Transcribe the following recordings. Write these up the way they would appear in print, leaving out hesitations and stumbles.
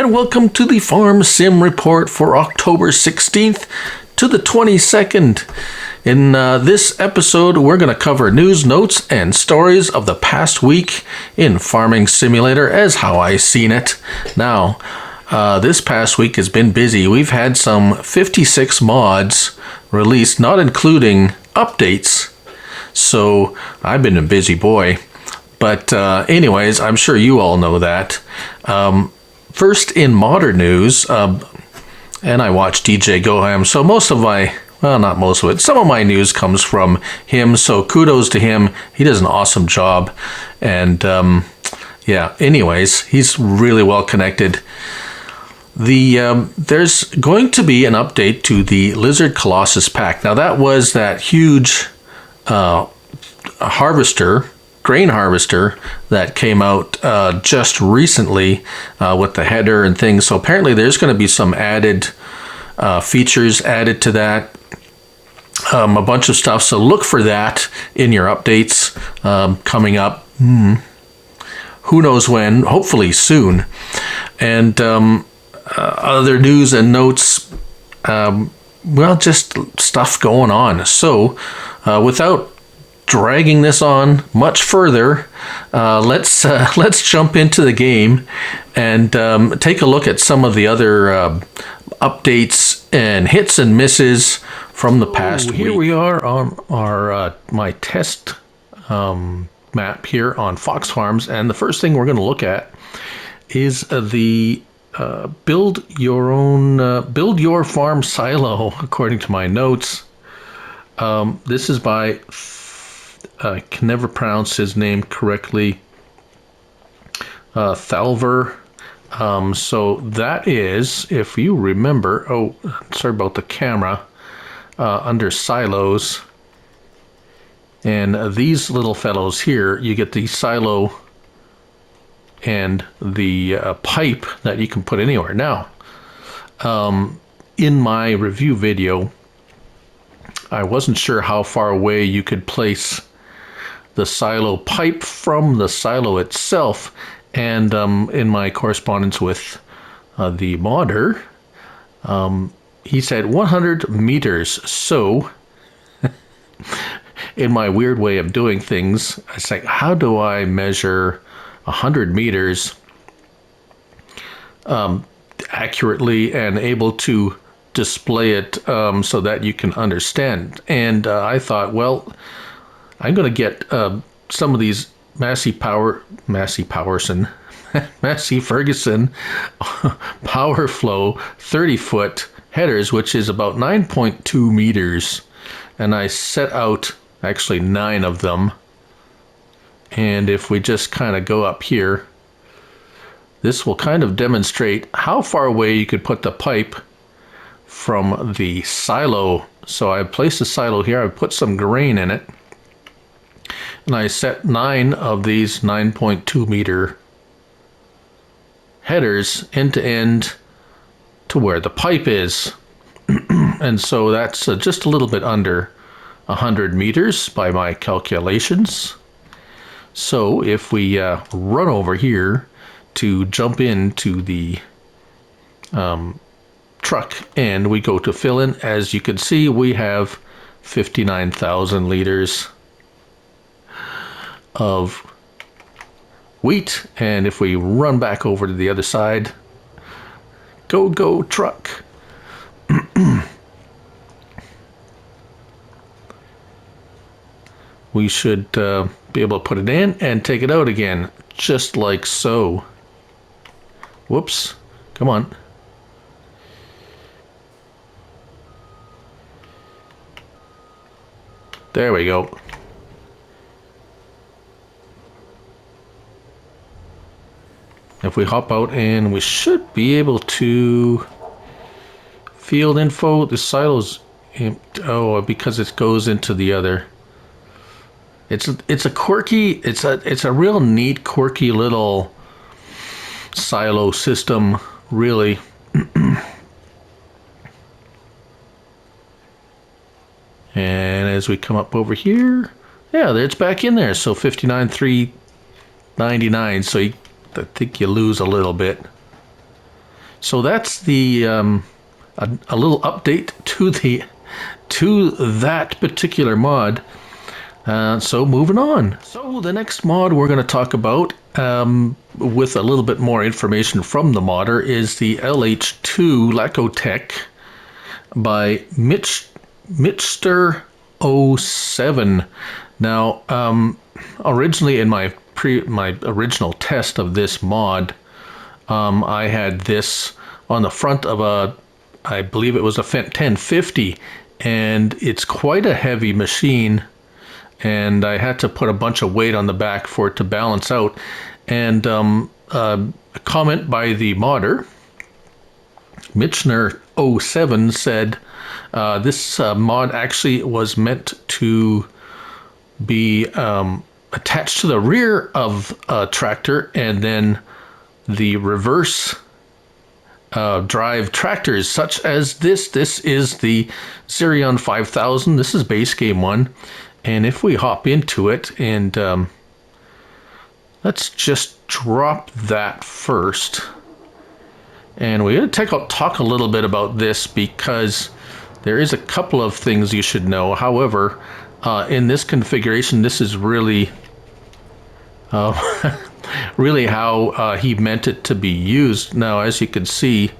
and welcome to the Farm Sim Report for October 16th to the 22nd. In this episode, we're going to cover news, notes, and stories of the past week in Farming Simulator as how I seen it. Now, this past week has been busy. We've had some 56 mods released, not including updates. So, I've been a busy boy. But anyways, I'm sure you all know that. First, in modern news, and I watch DJ Goham, so most of my, well, not most of it, some of my news comes from him, so kudos to him. He does an awesome job. And yeah, anyways, he's really well connected. There's going to be an update to the Lizard Colossus pack. Now, that was that huge grain harvester that came out just recently with the header and things. So apparently there's going to be some added features added to that, a bunch of stuff. So look for that in your updates coming up. Who knows when? Hopefully soon. And other news and notes, well, just stuff going on. So without dragging this on much further, let's jump into the game and take a look at some of the other updates and hits and misses from the past week. Here we are on our my test map here on Fox Farms, and the first thing we're going to look at is the build your farm silo, according to my notes. This is by I can never pronounce his name correctly. Thalver. So that is, if you remember, oh, sorry about the camera, under silos. And these little fellows here, you get the silo and the pipe that you can put anywhere. Now, in my review video, I wasn't sure how far away you could place the silo pipe from the silo itself, and in my correspondence with the modder, he said 100 meters. So in my weird way of doing things, I was like, how do I measure 100 meters accurately and able to display it so that you can understand? And I thought, well, I'm going to get some of these Massey Ferguson Power Flow 30-foot headers, which is about 9.2 meters. And I set out actually 9 of them. And if we just kind of go up here, this will kind of demonstrate how far away you could put the pipe from the silo. So I placed the silo here. I put some grain in it. And I set 9 of these 9.2 meter headers end to end to where the pipe is. And so that's just a little bit under 100 meters by my calculations. So if we run over here to jump into the truck and we go to fill in, as you can see, we have 59,000 liters of wheat. And if we run back over to the other side, go truck. We should be able to put it in and take it out again, just like so. Whoops, come on. There we go. If we hop out, and we should be able to field info, the silo's, oh, because it goes into the other. It's a quirky, it's a real neat, quirky little silo system, really. And as we come up over here, yeah, it's back in there. So 59,399. So I think you lose a little bit. So that's the a little update to that particular mod. So moving on. So the next mod we're going to talk about, with a little bit more information from the modder, is the LH2 Lacotech by Mitchster07. Now, originally in my original test of this mod, I had this on the front of I believe it was a Fendt 1050, and it's quite a heavy machine, and I had to put a bunch of weight on the back for it to balance out. And a comment by the modder, Mitchner07, said this mod actually was meant to be attached to the rear of a tractor, and then the reverse drive tractors such as this. This is the Xerion 5000. This is base game 1. And if we hop into it, and let's just drop that first. And we're going to talk a little bit about this, because there is a couple of things you should know. However, in this configuration, this is really really how he meant it to be used. Now, as you can see,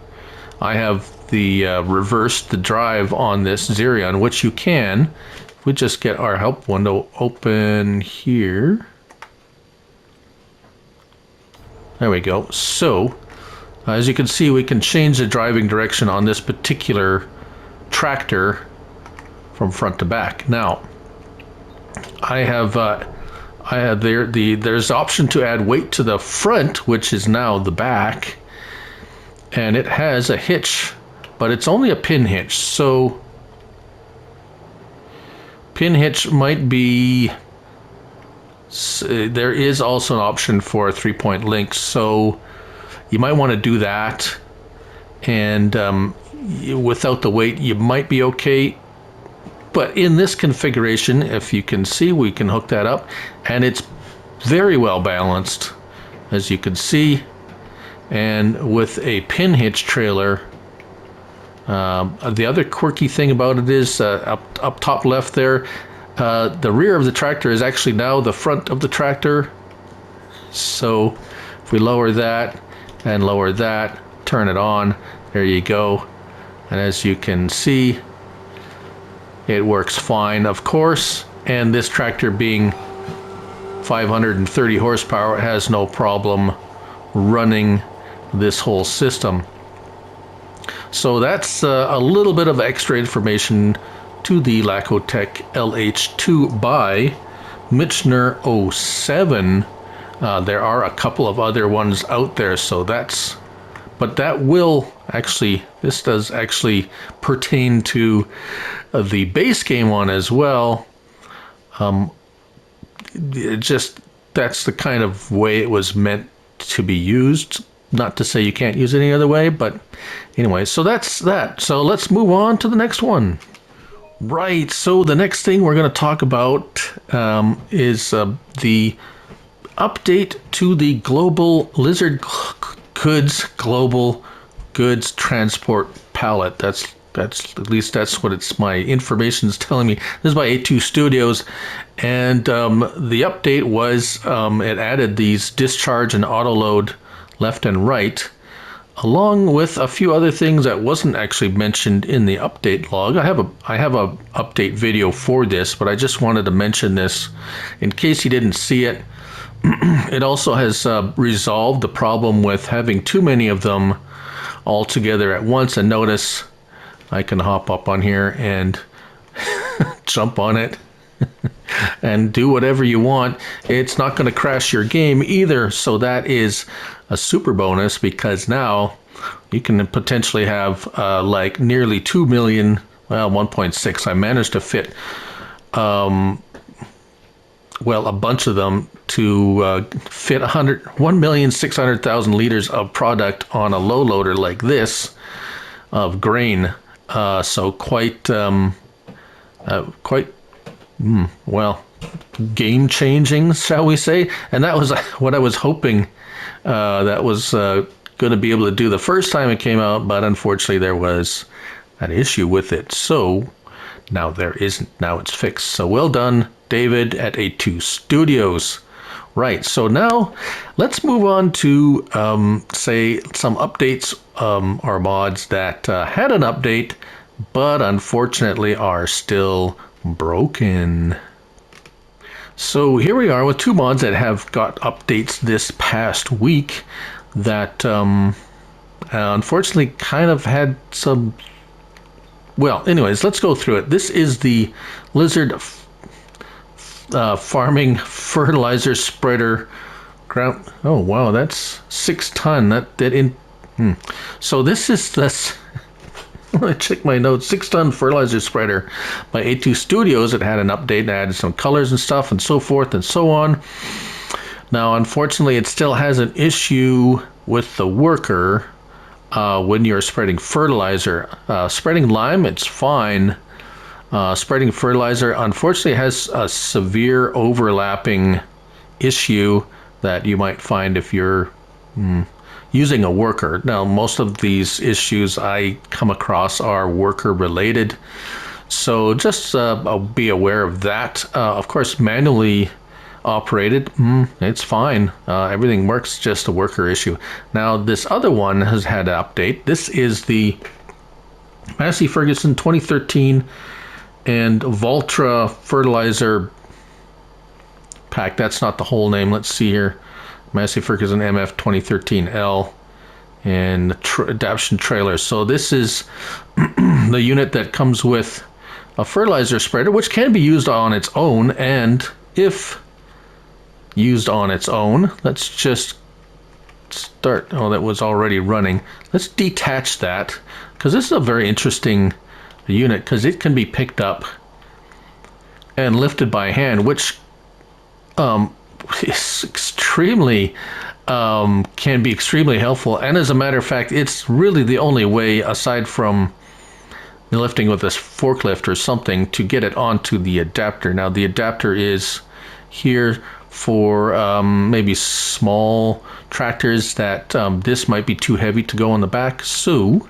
I have the reversed the drive on this Xerion, which you can. If we just get our help window open here. There we go. So, as you can see, we can change the driving direction on this particular tractor from front to back. Now, there's option to add weight to the front, which is now the back, and it has a hitch, but it's only a pin hitch. So pin hitch might be, there is also an option for a 3-point link, so you might want to do that. And without the weight, you might be okay. But in this configuration, if you can see, we can hook that up, and it's very well balanced, as you can see. And with a pin hitch trailer, the other quirky thing about it is up top left there, the rear of the tractor is actually now the front of the tractor. So if we lower that and lower that, turn it on, there you go. And as you can see, it works fine, of course. And this tractor being 530 horsepower, it has no problem running this whole system. So that's a little bit of extra information to the Lacotech LH2 by Mitchner07. There are a couple of other ones out there, so but that will actually, this does actually pertain to the base game one as well. That's the kind of way it was meant to be used. Not to say you can't use it any other way, but anyway, so that's that. So let's move on to the next one. Right, so the next thing we're going to talk about is the update to the global lizard goods transport pallet. That's at least that's what my information's telling me. This is by A2 Studios, and the update was it added these discharge and auto load left and right, along with a few other things that wasn't actually mentioned in the update log. I have a update video for this, but I just wanted to mention this in case you didn't see it. It also has resolved the problem with having too many of them all together at once. And notice I can hop up on here and jump on it and do whatever you want. It's not going to crash your game either, so that is a super bonus, because now you can potentially have like nearly 2 million, well, 1.6. I managed to fit a bunch of them to fit 1,600,000 liters of product on a low loader like this of grain. So quite well, game changing, shall we say? And that was what I was hoping that was going to be able to do the first time it came out, but unfortunately there was an issue with it. So now there isn't. Now it's fixed. So well done, David at 82 Studios. Right, so now let's move on to, say, some updates or mods that had an update, but unfortunately are still broken. So here we are with two mods that have got updates this past week that unfortunately kind of had some... Well, anyways, let's go through it. This is the Lizard farming fertilizer spreader ground. Oh wow, that's 6 ton. So this is this. I check my notes. 6 ton fertilizer spreader by 82 Studios. It had an update and added some colors and stuff and so forth and so on. Now, unfortunately, it still has an issue with the worker when you're spreading fertilizer. Spreading lime, it's fine. Spreading fertilizer, unfortunately, has a severe overlapping issue that you might find if you're using a worker. Now, most of these issues I come across are worker related, so just be aware of that. Of course, manually operated, it's fine. Everything works, just a worker issue. Now, this other one has had an update. This is the Massey Ferguson 2013 and Voltra fertilizer pack. That's not the whole name. Let's see here. Massey Ferguson MF 2013L and adaptation trailer. So this is the unit that comes with a fertilizer spreader, which can be used on its own. And if used on its own, let's just start. Oh, that was already running. Let's detach that, because this is a very interesting unit, because it can be picked up and lifted by hand, which is extremely can be extremely helpful. And as a matter of fact, it's really the only way, aside from lifting with this forklift or something, to get it onto the adapter. Now, the adapter is here for maybe small tractors that this might be too heavy to go on the back, so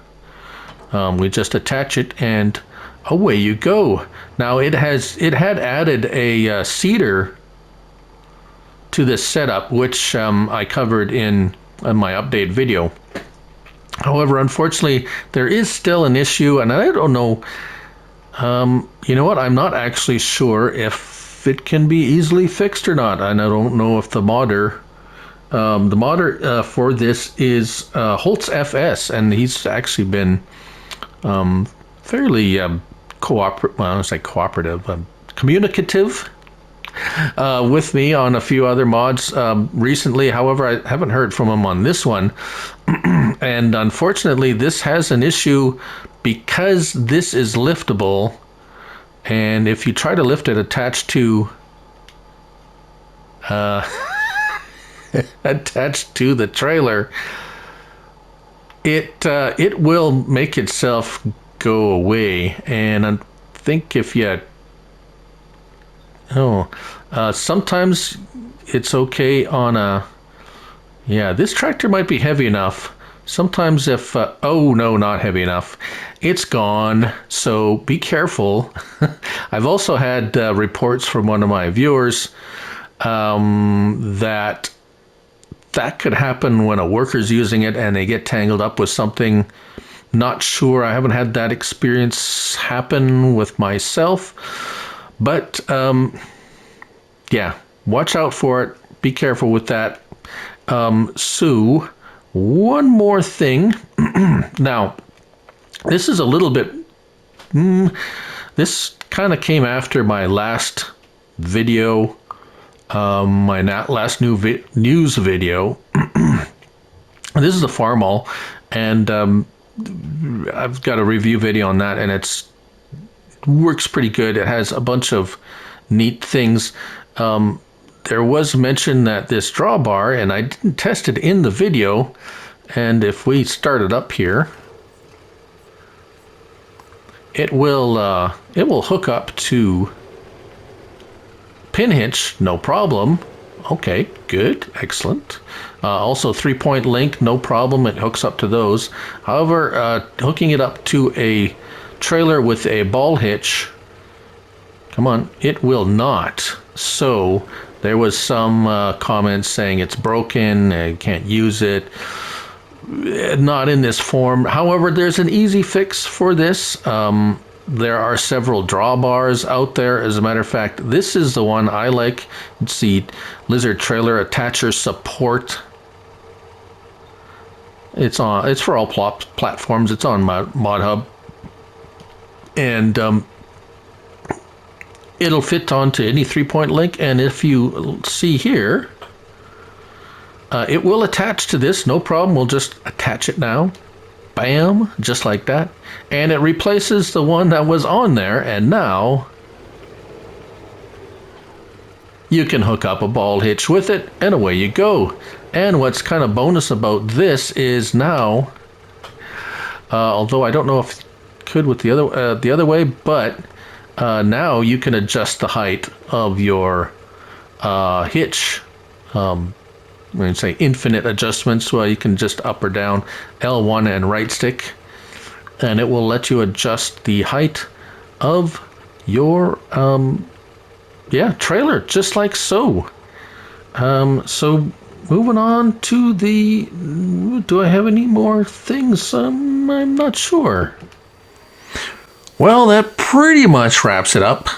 we just attach it and away you go. Now, it had added a seeder to this setup, which I covered in my update video. However, unfortunately, there is still an issue, and I don't know, you know what, I'm not actually sure if it can be easily fixed or not, and I don't know if the modder for this is Holtz FS, and he's actually been fairly communicative with me on a few other mods recently. However, I haven't heard from him on this one. And unfortunately, this has an issue because this is liftable. And if you try to lift it attached to attached to the trailer, it will make itself go away. And I think if you sometimes it's okay on a, this tractor might be heavy enough. Sometimes if, oh no, not heavy enough, it's gone. So be careful. I've also had reports from one of my viewers that could happen when a worker's using it and they get tangled up with something. Not sure. I haven't had that experience happen with myself. But, watch out for it. Be careful with that. So, one more thing. Now, this is a little bit... this kind of came after my last video, my last news video. This is a Farmall, and I've got a review video on that, and it works pretty good. It has a bunch of neat things. There was mention that this drawbar, and I didn't test it in the video, and if we start it up here, it will hook up to pin hitch, no problem. Okay, good, excellent. Also 3-point link, no problem, it hooks up to those. However, hooking it up to a trailer with a ball hitch, come on, it will not. So there was some comments saying it's broken, you can't use it, not in this form. However, there's an easy fix for this. There are several drawbars out there. As a matter of fact, this is the one I like. It's the Lizard Trailer Attacher Support. It's for all platforms. It's on ModHub, and it'll fit onto any 3-point link. And if you see here, it will attach to this, no problem. We'll just attach it now. Bam, just like that. And it replaces the one that was on there, and now you can hook up a ball hitch with it, and away you go. And what's kind of bonus about this is now, although I don't know if it could with the other way, but now you can adjust the height of your hitch. When you say infinite adjustments, well, you can just up or down L1 and right stick, and it will let you adjust the height of your trailer, just like so. So moving on to the, do I have any more things? I'm not sure. Well, that pretty much wraps it up.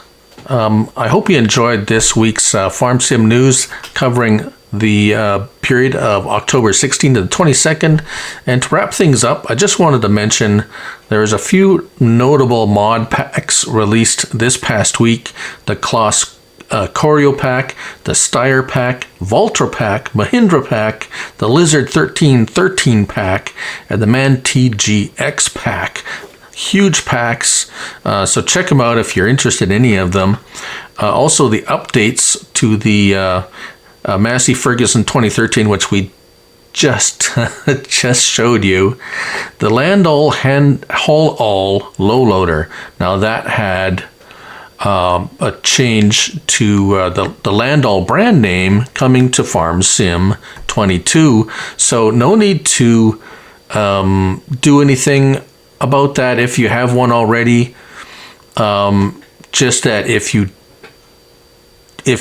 I hope you enjoyed this week's Farm Sim News covering the period of October 16th to the 22nd. And to wrap things up, I just wanted to mention there's a few notable mod packs released this past week. The Kloss Choreo pack, the Steyr pack, Valtra pack, Mahindra pack, the Lizard 1313 pack, and the Man TGX pack. Huge packs, so check them out if you're interested in any of them. Also, the updates to the Massey Ferguson 2013, which we just showed you. The Landall Haul All low loader. Now that had a change to the Landall brand name coming to Farm Sim 22. So no need to do anything about that if you have one already. Just that if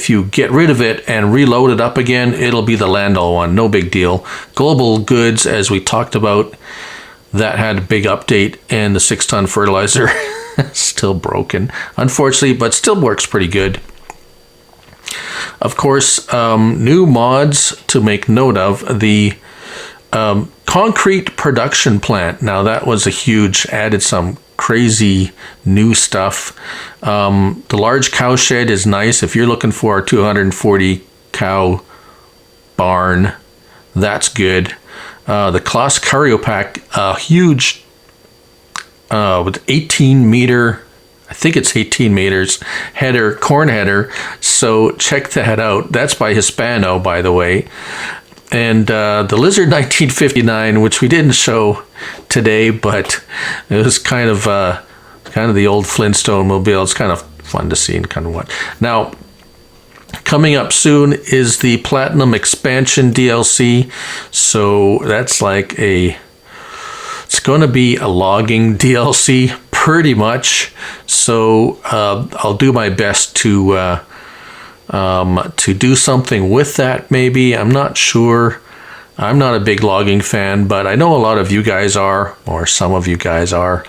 you get rid of it and reload it up again, it'll be the Landall one. No big deal. Global Goods, as we talked about, that had a big update, and the 6-ton fertilizer still broken, unfortunately, but still works pretty good. Of course, new mods to make note of. The concrete production plant. Now that was a huge, added some crazy new stuff. The large cow shed is nice. If you're looking for a 240 cow barn, that's good. The Kloss Choreo pack, huge with 18 meter, I think it's 18 meters header, corn header. So check that out. That's by Hispano, by the way. And the Lizard 1959, which we didn't show today, but it was kind of the old Flintstone mobile. It's kind of fun to see and kind of what. Now, coming up soon is the Platinum Expansion DLC. So that's like it's going to be a logging DLC, pretty much. So I'll do my best to do something with that, maybe. I'm not sure. I'm not a big logging fan, but I know a lot of you guys are, or some of you guys are.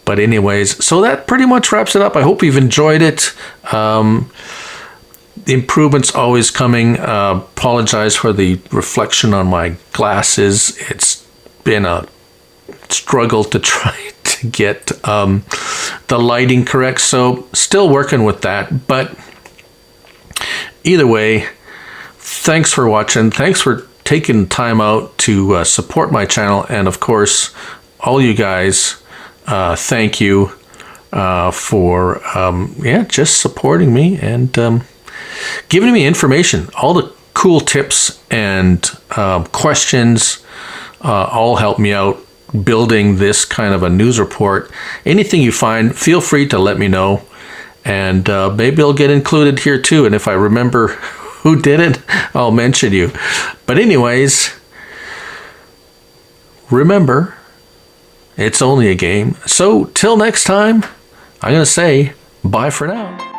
But anyways, so that pretty much wraps it up. I hope you've enjoyed it. The improvements always coming. Apologize for the reflection on my glasses. It's been a struggle to try to get the lighting correct, so still working with that. But either way, thanks for watching. Thanks for taking time out to support my channel. And of course, all you guys, thank you for just supporting me and giving me information. All the cool tips and questions all help me out building this kind of a news report. Anything you find, feel free to let me know. And maybe I'll get included here too. And if I remember who did it, I'll mention you. But anyways, remember, it's only a game. So till next time, I'm going to say bye for now.